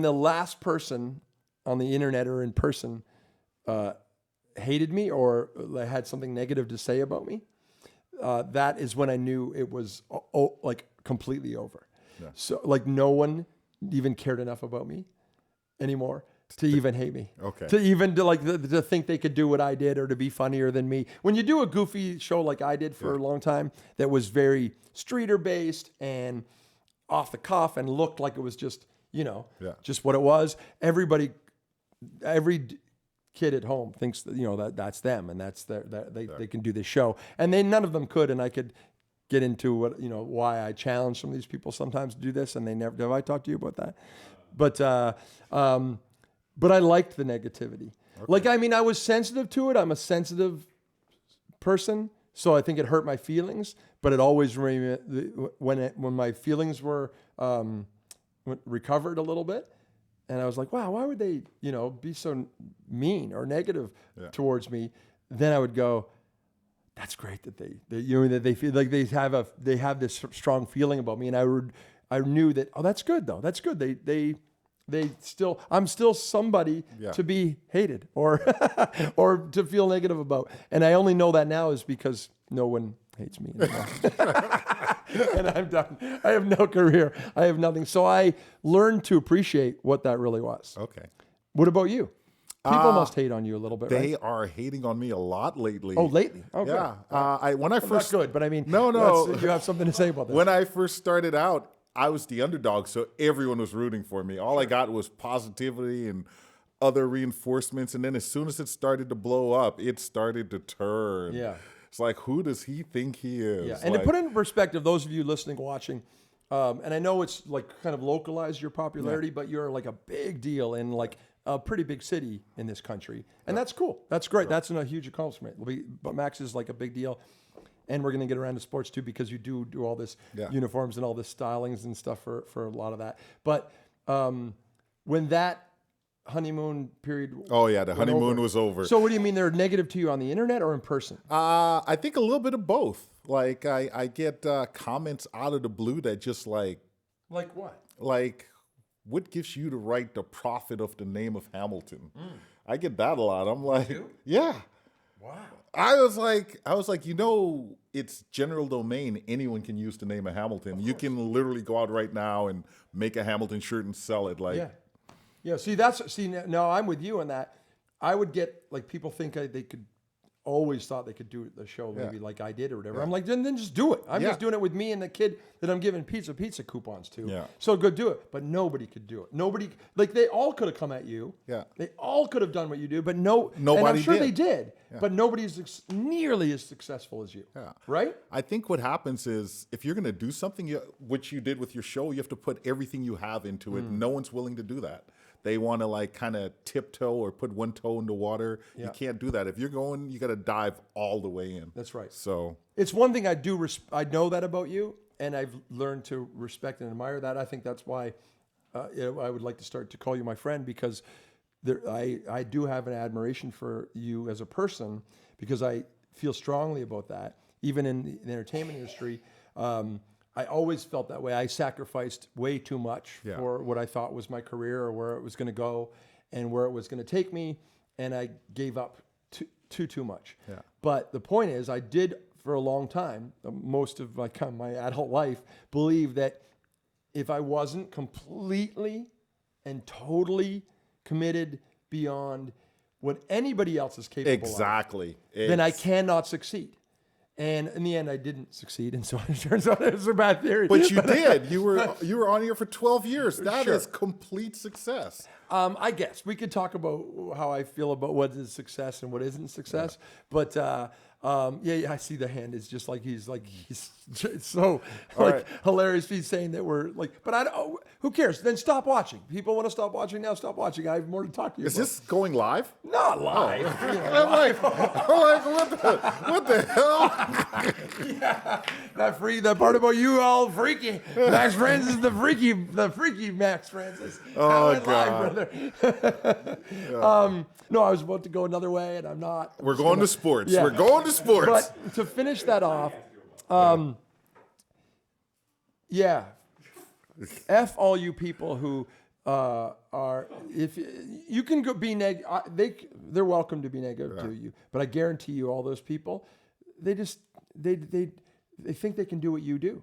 the last person on the internet or in person hated me or had something negative to say about me, that is when I knew it was like completely over. Yeah. So like no one even cared enough about me anymore to even hate me. Okay. To think they could do what I did or to be funnier than me. When you do a goofy show like I did for a long time that was very streeter based and off the cuff and looked like it was just, just what it was. Every kid at home thinks that, that's them and that's they can do this show. And none of them could. And I could get into why I challenge some of these people sometimes to do this, and they never. Have I talked to you about that? But I liked the negativity. Okay. I was sensitive to it. I'm a sensitive person, so I think it hurt my feelings. But it always when my feelings were recovered a little bit, and I was like, wow, why would they be so mean or negative towards me? Then I would go, that's great that they feel like they have this strong feeling about me, and I knew that, oh, that's good though. That's good. I'm still somebody to be hated or or to feel negative about. And I only know that now is because no one hates me anymore. And I'm done. I have no career. I have nothing. So I learned to appreciate what that really was. Okay. What about you? People must hate on you a little bit, They right? are hating on me a lot lately. Oh, lately? Okay. Yeah. When I first... Not good, but I mean... No. You have something to say about that. When I first started out, I was the underdog, so everyone was rooting for me. All I got was positivity and other reinforcements, and then as soon as it started to blow up, it started to turn. Yeah. It's like, who does he think he is? Yeah. And to put it in perspective, those of you listening, watching, and I know it's like kind of localized your popularity, but you're like a big deal in like a pretty big city in this country. And that's cool. That's great. That's a huge accomplishment. But Max is like a big deal. And we're going to get around to sports too, because you do all this uniforms and all this stylings and stuff for a lot of that. But when that honeymoon period... Oh, yeah, the honeymoon was over. So what do you mean they're negative to you on the internet or in person? I think a little bit of both. Like, I get comments out of the blue that just like... Like what? Like, what gives you the right to profit of the name of Hamilton? I get that a lot. I'm like, yeah. Wow. I was like, it's general domain. Anyone can use the name of Hamilton. You can literally go out right now and make a Hamilton shirt and sell it. Like, yeah. See, now I'm with you on that. I would get like people think they could always thought they could do the show maybe like I did or whatever. I'm like, then just do it. I'm just doing it with me and the kid that I'm giving pizza coupons to. Yeah. So go do it. But nobody could do it. Nobody, like they all could have come at you. Yeah. They all could have done what you do, but nobody and I'm sure did. they did. Yeah. But nobody's nearly as successful as you. Yeah. Right? I think what happens is if you're going to do something, which you did with your show, you have to put everything you have into it. No one's willing to do that. They want to like kind of tiptoe or put one toe in the water. Yeah. You can't do that. If you're going, you got to dive all the way in. That's right. So it's one thing I do. I know that about you, and I've learned to respect and admire that. I think that's why I would like to start to call you my friend, because I do have an admiration for you as a person, because I feel strongly about that. Even in the entertainment industry, I always felt that way. I sacrificed way too much for what I thought was my career or where it was going to go and where it was going to take me, and I gave up too much. Yeah. But the point is, I did for a long time, most of my adult life, believe that if I wasn't completely and totally committed beyond what anybody else is capable of, then I cannot succeed. And in the end, I didn't succeed, and so it turns out it was a bad theory. But you did. You were on here for 12 years. That is complete success. I guess we could talk about how I feel about what is success and what isn't success. But I see the hand. It's just like he's so hilarious. He's saying that we're like, but I don't. Who cares? Then stop watching. People want to stop watching now. Stop watching. I have more to talk to you. Is this going live? Not live. Oh. I'm like, what the hell? Yeah, that free. That part about you all freaky. Max Francis, the freaky Max Francis. Oh God, brother. No, I was about to go another way, and I'm not. We're going to sports. Yeah. We're going to sports. But to finish that off, F all you people who are, if you can go be negative, they're welcome to be negative to you. But I guarantee you, all those people, they think they can do what you do,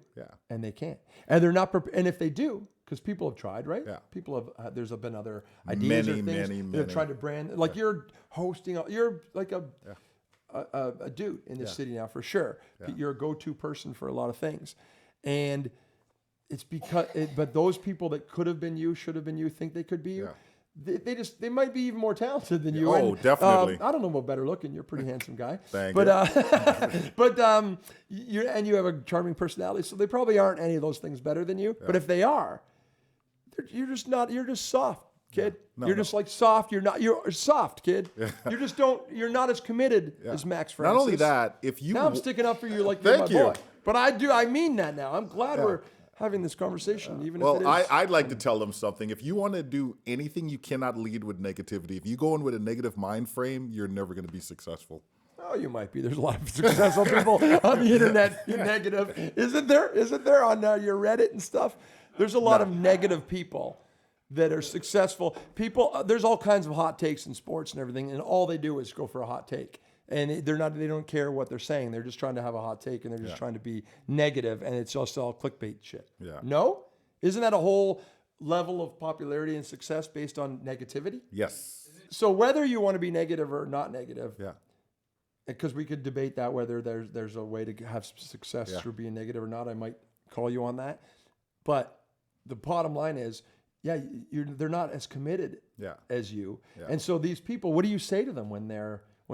and they can't, and they're not. And if they do, because people have tried, right? Yeah. People have. There's been other ideas or things that have tried to brand. Like you're hosting. You're like a dude in this city now for sure. Yeah. You're a go-to person for a lot of things, and it's because. But those people that could have been you, should have been you, think they could be you. they might be even more talented than you. Oh, and, definitely. I don't know about better looking. You're a pretty handsome guy. Thank you. you. You have a charming personality, so they probably aren't any of those things better than you. Yeah. But if they are, you're just not. You're just soft, kid. No, you're just like soft. You're soft, kid. Yeah. You just don't. You're not as committed as Max Francis. Not only that, if you now I'm sticking up for you like you're my boy. But I mean that now. I'm glad we're having this conversation, even if it is. Well, I'd like to tell them something. If you want to do anything, you cannot lead with negativity. If you go in with a negative mind frame, you're never going to be successful. Oh, you might be. There's a lot of successful people on the internet. Negative, isn't there? Isn't there on your Reddit and stuff? There's a lot of negative people that are successful. People, there's all kinds of hot takes in sports and everything, and all they do is go for a hot take. And they don't care what they're saying. They're just trying to have a hot take, and they're just trying to be negative, and it's just all clickbait shit. Yeah. No? Isn't that a whole level of popularity and success based on negativity? Yes. So whether you want to be negative or not negative, because we could debate that whether there's a way to have success through being negative or not. I might call you on that. But the bottom line is, they're not as committed as you. Yeah. And so these people, what do you say to them when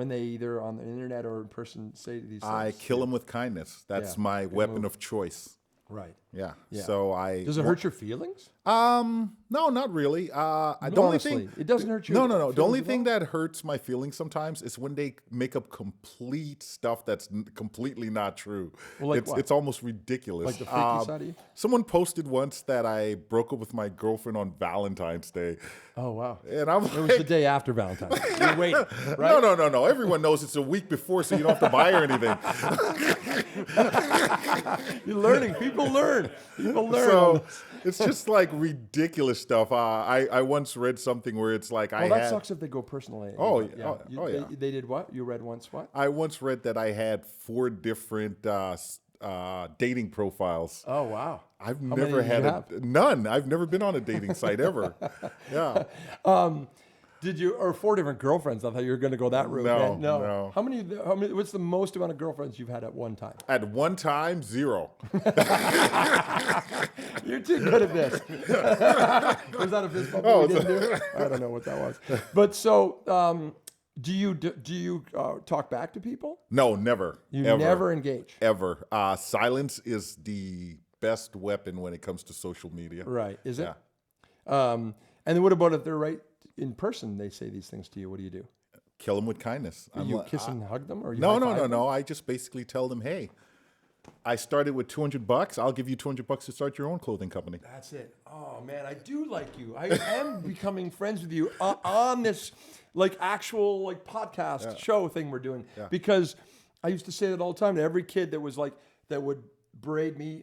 they either on the internet or in person say these things? I kill them with kindness. That's my weapon of choice. Right. Yeah. So Does it hurt your feelings? No, not really. The only thing it doesn't hurt your No. The only thing that hurts my feelings sometimes is when they make up complete stuff that's completely not true. Well, like it's almost ridiculous. Like the freaky side of you? Someone posted once that I broke up with my girlfriend on Valentine's Day. Oh wow! And I'm it was the day after Valentine's Day. You're waiting, right? No. Everyone knows it's a week before, so you don't have to buy her anything. You're learning. People learn. So it's just like ridiculous stuff. I once read something where it's like that sucks if they go personally. Yeah. They did what? You read once what? I once read that I had 4 different dating profiles. Oh wow! I've never had none. I've never been on a dating site ever. Yeah. Did you, or 4 different girlfriends? I thought you were going to go that route. No. How many? What's the most amount of girlfriends you've had at one time? At one time, 0. You're too good at this. Was that a fist bump we didn't do? I don't know what that was. But so, do you talk back to people? No, never. You never engage? Ever. Silence is the best weapon when it comes to social media. Right. Is it? Yeah. And then what about if they're right in person, they say these things to you? What do you do? Kill them with kindness. You kiss and hug them? Or you No. I just basically tell them, hey, I started with $200. I'll give you $200 to start your own clothing company. That's it. Oh, man, I do like you. I am becoming friends with you on this actual podcast show thing we're doing. Yeah. Because I used to say that all the time to every kid that was that would braid me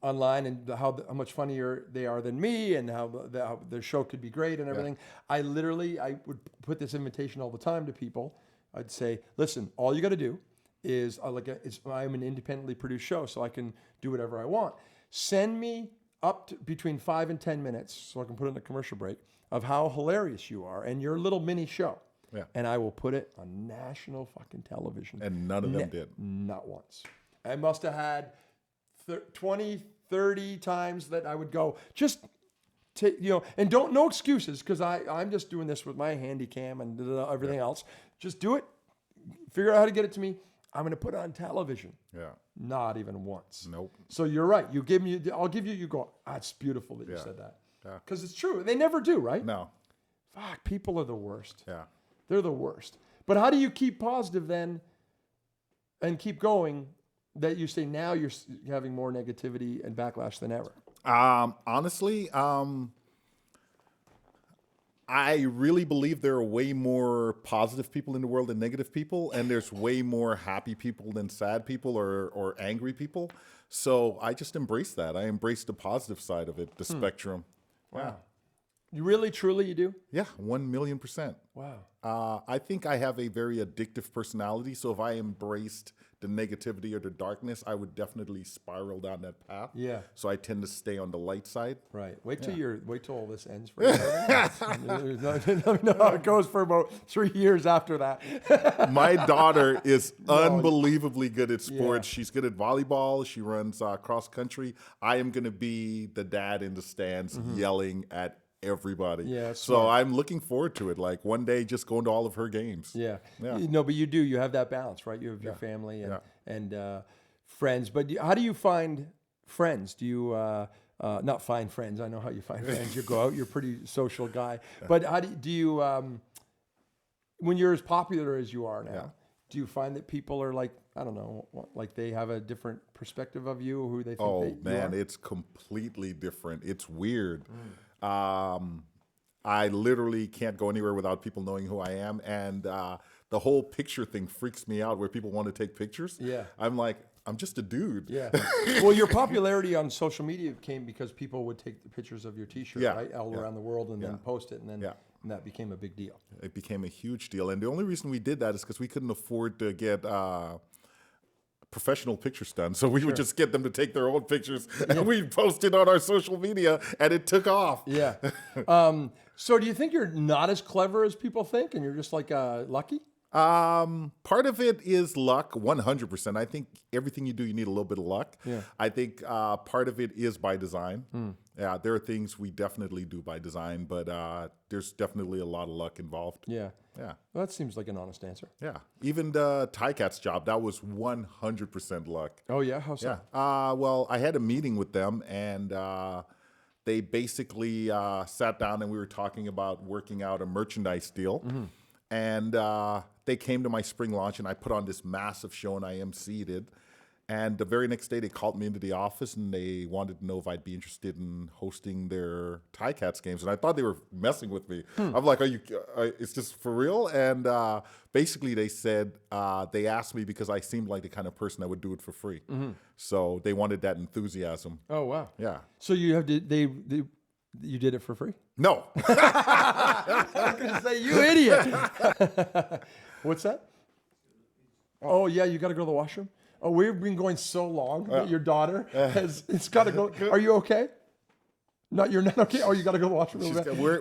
online and how much funnier they are than me and how their show could be great and everything. Yeah. I would put this invitation all the time to people. I'd say, listen, all you got to do is I'm an independently produced show, so I can do whatever I want. Send me up to between 5 and 10 minutes, so I can put in a commercial break, of how hilarious you are and your little mini show. Yeah. And I will put it on national fucking television. And none of them did. Not once. I must have had 20, 30 times that I would go, just take, and no excuses, because I'm just doing this with my handy cam and everything else. Just do it. Figure out how to get it to me. I'm going to put it on television. Yeah. Not even once. Nope. So you're right. You go, it's beautiful that you said that. Yeah. Because it's true. They never do, right? No. Fuck, people are the worst. Yeah. They're the worst. But how do you keep positive then and keep going that you say now you're having more negativity and backlash than ever? Honestly, I really believe there are way more positive people in the world than negative people, and there's way more happy people than sad people or angry people. So I just embrace that. I embrace the positive side of it, the spectrum. Wow. Yeah. You really, truly, you do? Yeah, 1,000,000%. Wow. I think I have a very addictive personality, so if I embraced the negativity or the darkness, I would definitely spiral down that path. Yeah. So I tend to stay on the light side. Right. Wait till all this ends for you. No, it goes for about 3 years after that. My daughter is unbelievably good at sports. Yeah. She's good at volleyball. She runs cross country. I am going to be the dad in the stands yelling at everybody. Yeah, so smart. I'm looking forward to it. Like one day, just going to all of her games. Yeah. Yeah. No, but you have that balance, right? You have your family and friends. But how do you find friends? Do you not find friends? I know how you find friends. You go out. You're a pretty social guy. But how do you when you're as popular as you are now? Do you find that people are like, I don't know, like they have a different perspective of you, who they think you are? It's completely different. It's weird. I literally can't go anywhere without people knowing who I am. And the whole picture thing freaks me out, where people want to take pictures. Yeah. I'm like, I'm just a dude. Yeah. Well, your popularity on social media came because people would take the pictures of your T-shirt, right, all around the world, and then post it, and then and that became a big deal. It became a huge deal. And the only reason we did that is because we couldn't afford to get professional pictures done. So we would just get them to take their own pictures, and we'd post it on our social media, and it took off. Yeah. So do you think you're not as clever as people think, and you're just like lucky? Part of it is luck, 100%. I think everything you do, you need a little bit of luck. Yeah. I think part of it is by design. Yeah, there are things we definitely do by design, but there's definitely a lot of luck involved. Yeah. Yeah. Well, that seems like an honest answer. Yeah. Even the Ticats job, that was 100% luck. Oh, yeah? How so? Yeah. Well, I had a meeting with them, and they basically sat down and we were talking about working out a merchandise deal. And they came to my spring launch, and I put on this massive show, and I emceed it. And the very next day, they called me into the office, and they wanted to know if I'd be interested in hosting their Ticats games. And I thought they were messing with me. I'm like, is this for real? And basically, they said, they asked me because I seemed like the kind of person that would do it for free. So they wanted that enthusiasm. Oh, wow. Yeah. So you have to, you did it for free? No. I was going to say, you idiot. What's that? Oh, yeah, you got to go to the washroom? Oh, we've been going so long that your daughter it's got to go. Are you okay? No, you're not okay? Oh, you got to go to the washroom.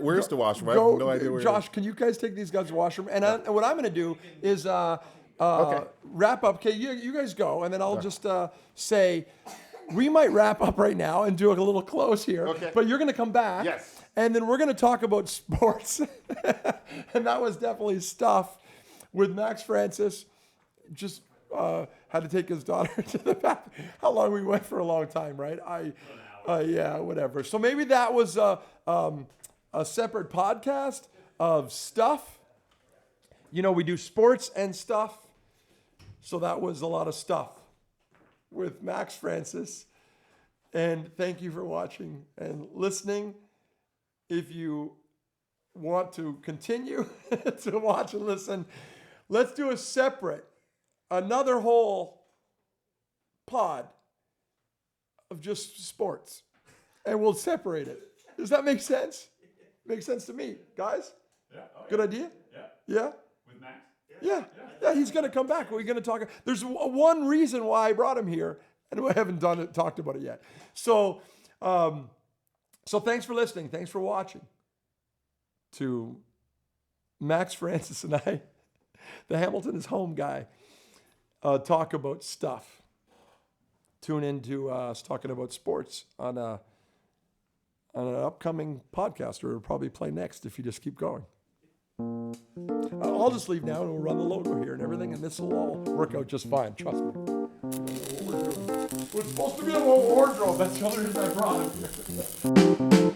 Where's the washroom? I have no idea where Josh, can you guys take these guys to the washroom? And what I'm going to do is wrap up. Okay, you guys go, and then I'll just say, we might wrap up right now and do a little close here. Okay. But you're going to come back. Yes. And then we're going to talk about sports. And that was definitely stuff with Max Francis. Just had to take his daughter to the bathroom. How long we went for a long time, right? Yeah, whatever. So maybe that was a separate podcast of stuff. You know, we do sports and stuff. So that was a lot of stuff with Max Francis. And thank you for watching and listening. If you want to continue to watch and listen, let's do another whole pod of just sports. And we'll separate it. Does that make sense? Makes sense to me. Guys? Yeah. Oh, Good idea? Yeah. Yeah? With Max? Yeah, he's going to come back. We're going to talk. There's one reason why I brought him here, and we haven't talked about it yet. So thanks for listening. Thanks for watching. To Max Francis and I, the Hamilton is Home guy, talk about stuff. Tune into us talking about sports on an upcoming podcast, or it'll probably play next if you just keep going. I'll just leave now and we'll run the logo here and everything, and this will all work out just fine. Trust me. We're supposed to be a little wardrobe. That's the other reason I brought it here.